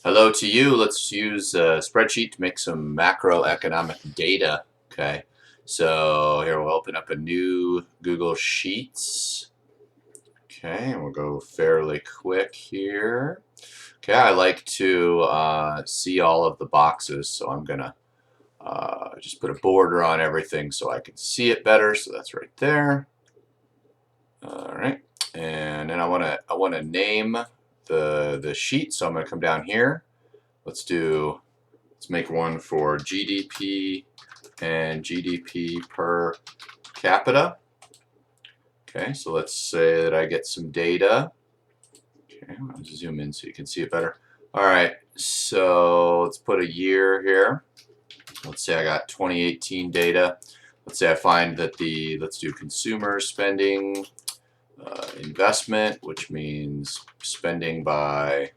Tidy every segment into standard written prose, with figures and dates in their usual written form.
Hello to you. Let's use a spreadsheet to make some macroeconomic data. Okay, so here we'll open up a new Google Sheets. Okay, and we'll go fairly quick here. Okay, I like to see all of the boxes, so I'm gonna just put a border on everything so I can see it better. So that's right there. All right, and then I wanna name the sheet. So I'm gonna come down here. Let's make one for GDP and GDP per capita. Okay, so let's say that I get some data. Okay, I'll zoom in so you can see it better. All right, so let's put a year here. Let's say I got 2018 data. Let's say I find that let's do consumer spending, investment, which means spending by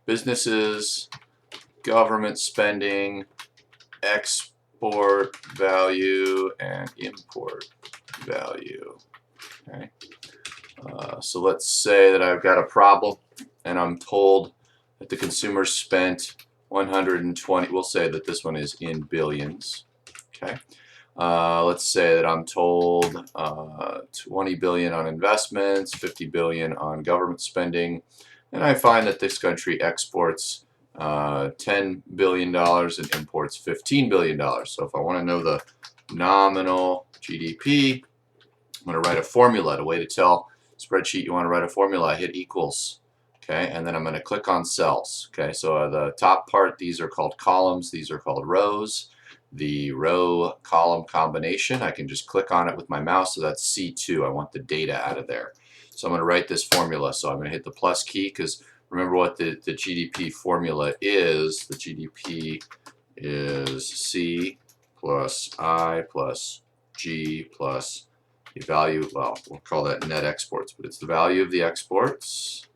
businesses, government spending, export value, and import value. Okay. So let's say that I've got a problem and I'm told that the consumer spent 120, we'll say that this one is in billions. Okay. Let's say that I'm told 20 billion on investments, 50 billion on government spending, and I find that this country exports $10 billion and imports $15 billion. So if I want to know the nominal GDP, I'm going to write a formula, a way to tell spreadsheet you want to write a formula. I hit equals. Okay, and then I'm going to click on cells. Okay, so the top part, these are called columns, these are called rows. The row column combination, I can just click on it with my mouse, so that's C2. I want the data out of there. So I'm going to write this formula. So I'm going to hit the plus key because remember what the GDP formula is. The GDP is C plus I plus G plus the value, well, we'll call that net exports, but it's the value of the exports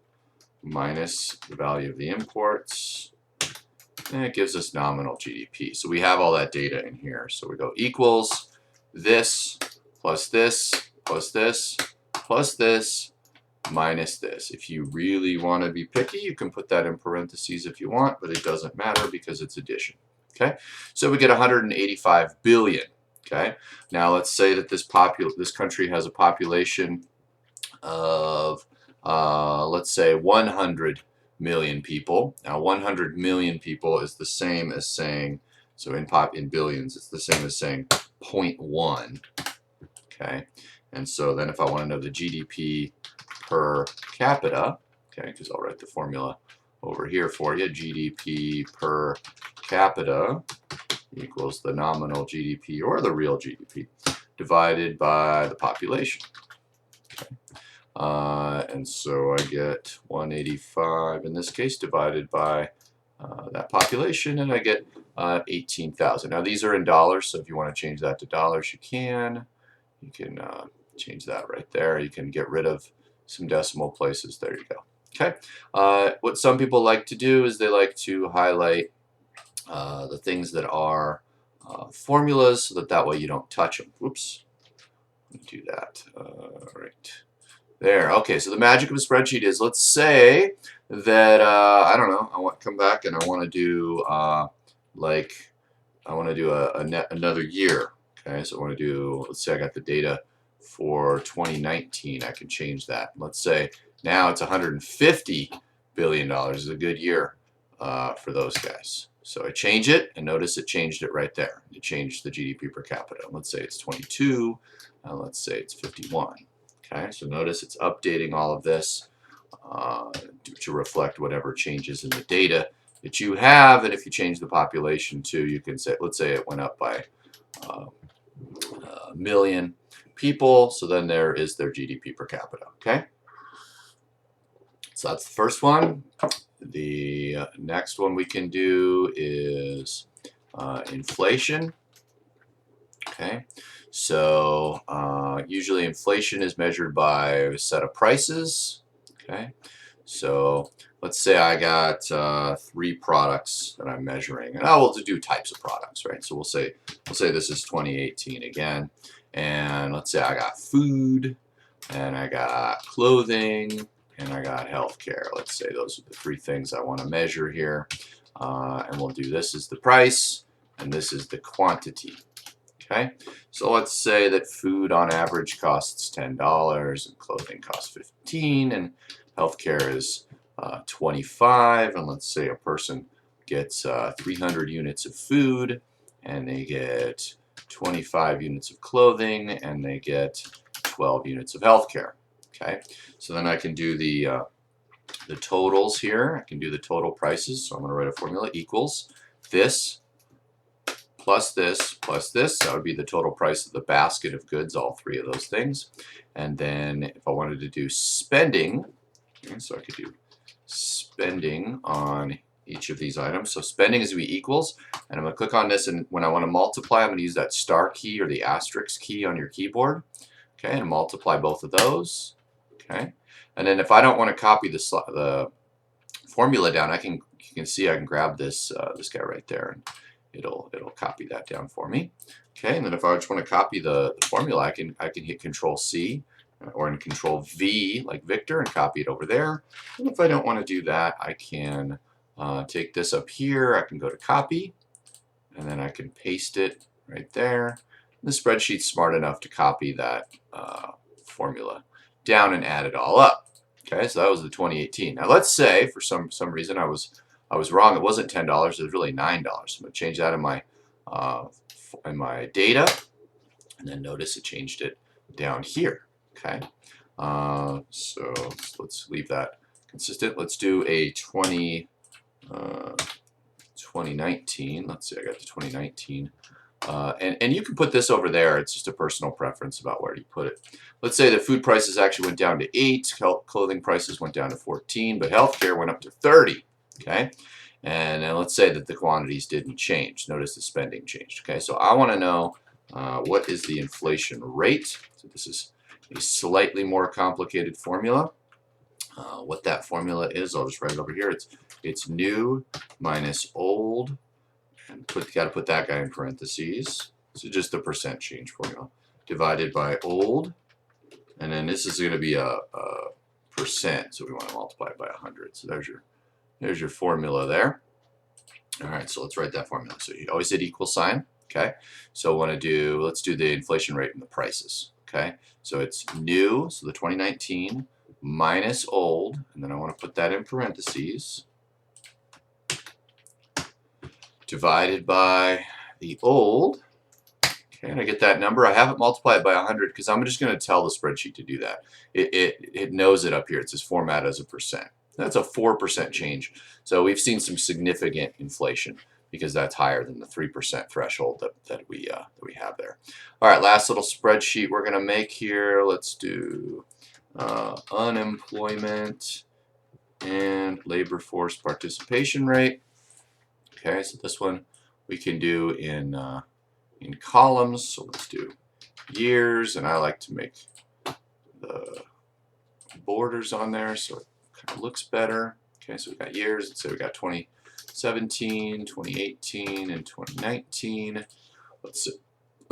minus the value of the imports, and it gives us nominal GDP. So we have all that data in here. So we go equals this plus this plus this plus this minus this. If you really want to be picky, you can put that in parentheses if you want, but it doesn't matter because it's addition. Okay, so we get 185 billion. Okay, now let's say that this country has a population of let's say 100 million people. Now 100 million people is the same as saying, so in billions, it's the same as saying 0.1. Okay, and so then if I want to know the GDP per capita, okay, because I'll write the formula over here for you, GDP per capita equals the nominal GDP or the real GDP divided by the population. Okay. And so I get 185 in this case divided by that population, and I get 18,000. Now these are in dollars, so if you want to change that to dollars, you can. You can change that right there. You can get rid of some decimal places. There you go. Okay. What some people like to do is they like to highlight the things that are formulas so that way you don't touch them. Whoops. Let me do that. Right. There. Okay, so the magic of a spreadsheet is, let's say that I don't know, I want to come back and I want to do another year. Okay, so I want to do, let's say I got the data for 2019. I can change that. Let's say now it's 150 billion dollars is a good year for those guys. So I change it, and notice it changed it right there. It changed the GDP per capita. Let's say it's 22, and let's say it's 51. Okay, so notice it's updating all of this to reflect whatever changes in the data that you have, and if you change the population too, you can say, let's say it went up by a million people, so then there is their GDP per capita. Okay, so that's the first one. The next one we can do is inflation. Okay, so usually inflation is measured by a set of prices. Okay, so let's say I got 3 products that I'm measuring, and I will do types of products, right? So we'll say this is 2018 again, and let's say I got food, and I got clothing, and I got healthcare. Let's say those are the three things I want to measure here. And we'll do this is the price, and this is the quantity. Okay, so let's say that food on average costs $10, and clothing costs $15, and healthcare is 25. And let's say a person gets 300 units of food, and they get 25 units of clothing, and they get 12 units of healthcare. Okay, so then I can do the totals here. I can do the total prices. So I'm going to write a formula equals this plus this plus this. That would be the total price of the basket of goods, all three of those things. And then if I wanted to do spending, okay, so I could do spending on each of these items. So spending is going to be equals, and I'm going to click on this, and when I want to multiply, I'm going to use that star key or the asterisk key on your keyboard. Okay, and multiply both of those. Okay, and then if I don't want to copy the formula down, you can see I can grab this this guy right there, and it'll copy that down for me. Okay, and then if I just want to copy the formula, I can hit Control C or in Control V like Victor and copy it over there. And if I don't want to do that, I can take this up here. I can go to Copy, and then I can paste it right there. The spreadsheet's smart enough to copy that formula down and add it all up. Okay, so that was the 2018. Now let's say for some reason I was wrong. It wasn't $10. It was really $9. I'm going to change that in my data, and then notice it changed it down here. Okay, so let's leave that consistent. Let's do a 2019. Let's see, I got the 2019. And you can put this over there. It's just a personal preference about where you put it. Let's say that food prices actually went down to 8, clothing prices went down to 14, but healthcare went up to 30. Okay, and then let's say that the quantities didn't change. Notice the spending changed. Okay, so I want to know what is the inflation rate. So this is a slightly more complicated formula. What that formula is, I'll just write it over here. It's new minus old. And got to put that guy in parentheses. So just the percent change formula divided by old, and then this is going to be a percent. So we want to multiply it by 100. So there's your formula there. All right, so let's write that formula. So you always hit equal sign. Okay, so let's do the inflation rate and the prices. Okay, so it's new, so the 2019 minus old, and then I want to put that in parentheses, divided by the old. Okay, and I get that number. I haven't multiplied it by 100 because I'm just going to tell the spreadsheet to do that. It knows it up here. It says format as a percent. That's a 4% change. So we've seen some significant inflation because that's higher than the 3% threshold that we have there. All right, last little spreadsheet we're going to make here. Let's do unemployment and labor force participation rate. Okay, so this one we can do in columns. So let's do years, and I like to make the borders on there so it kind of looks better. Okay, so we got years. Let's say we got 2017, 2018, and 2019. Let's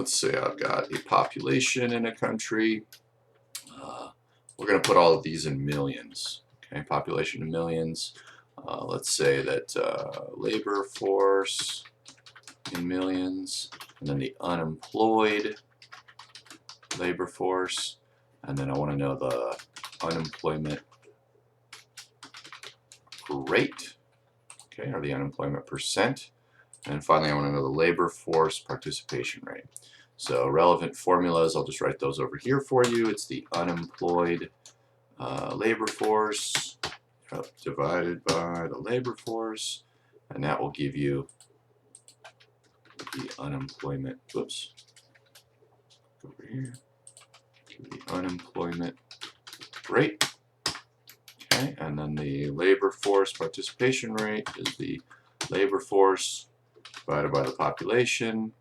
say I've got a population in a country. We're going to put all of these in millions. Okay, population in millions. Let's say that labor force in millions, and then the unemployed labor force, and then I want to know the unemployment rate, okay, or the unemployment percent, and finally I want to know the labor force participation rate. So relevant formulas, I'll just write those over here for you. It's the unemployed labor force divided by the labor force, and that will give you the unemployment, whoops, over here, the unemployment rate. Okay, and then the labor force participation rate is the labor force divided by the population.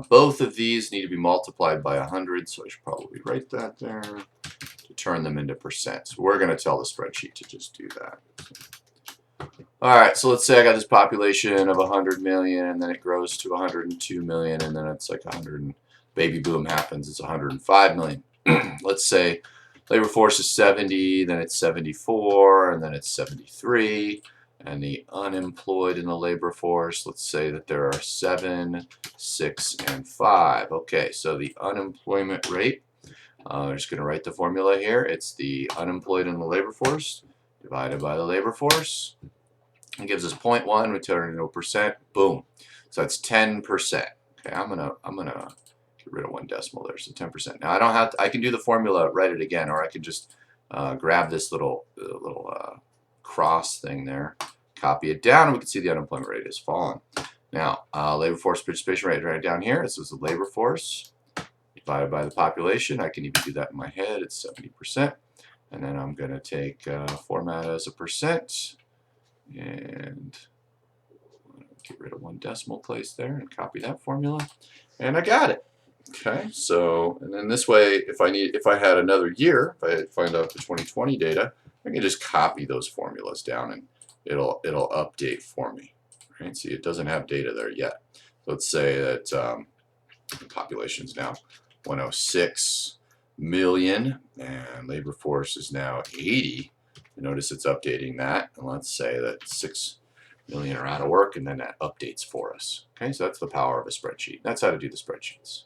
Both of these need to be multiplied by 100, so I should probably write that there to turn them into percent. So we're going to tell the spreadsheet to just do that. Alright, so let's say I got this population of 100 million, and then it grows to 102 million, and then it's like 100, baby boom happens, it's 105 million. Let's say labor force is 70, then it's 74, and then it's 73. And the unemployed in the labor force, let's say that there are 7, 6, and 5. Okay, so the unemployment rate, I'm just going to write the formula here. It's the unemployed in the labor force divided by the labor force. It gives us 0.1, we turn it into a percent. Boom. So that's 10%. Okay, I'm gonna get rid of one decimal there. So 10%. Now I don't have to, I can do the formula, write it again, or I can just grab this little cross thing there, copy it down, and we can see the unemployment rate has fallen. Now labor force participation rate right down here. This is the labor force divided by the population. I can even do that in my head. It's 70%. And then I'm going to take format as a percent and get rid of one decimal place there and copy that formula. And I got it. Okay, so and then this way, if I had another year, if I find out the 2020 data, I can just copy those formulas down and it'll update for me. Right? See, it doesn't have data there yet. Let's say that the population is now 106 million and labor force is now 80. Notice it's updating that, and let's say that 6 million are out of work, and then that updates for us. Okay, so that's the power of a spreadsheet. That's how to do the spreadsheets.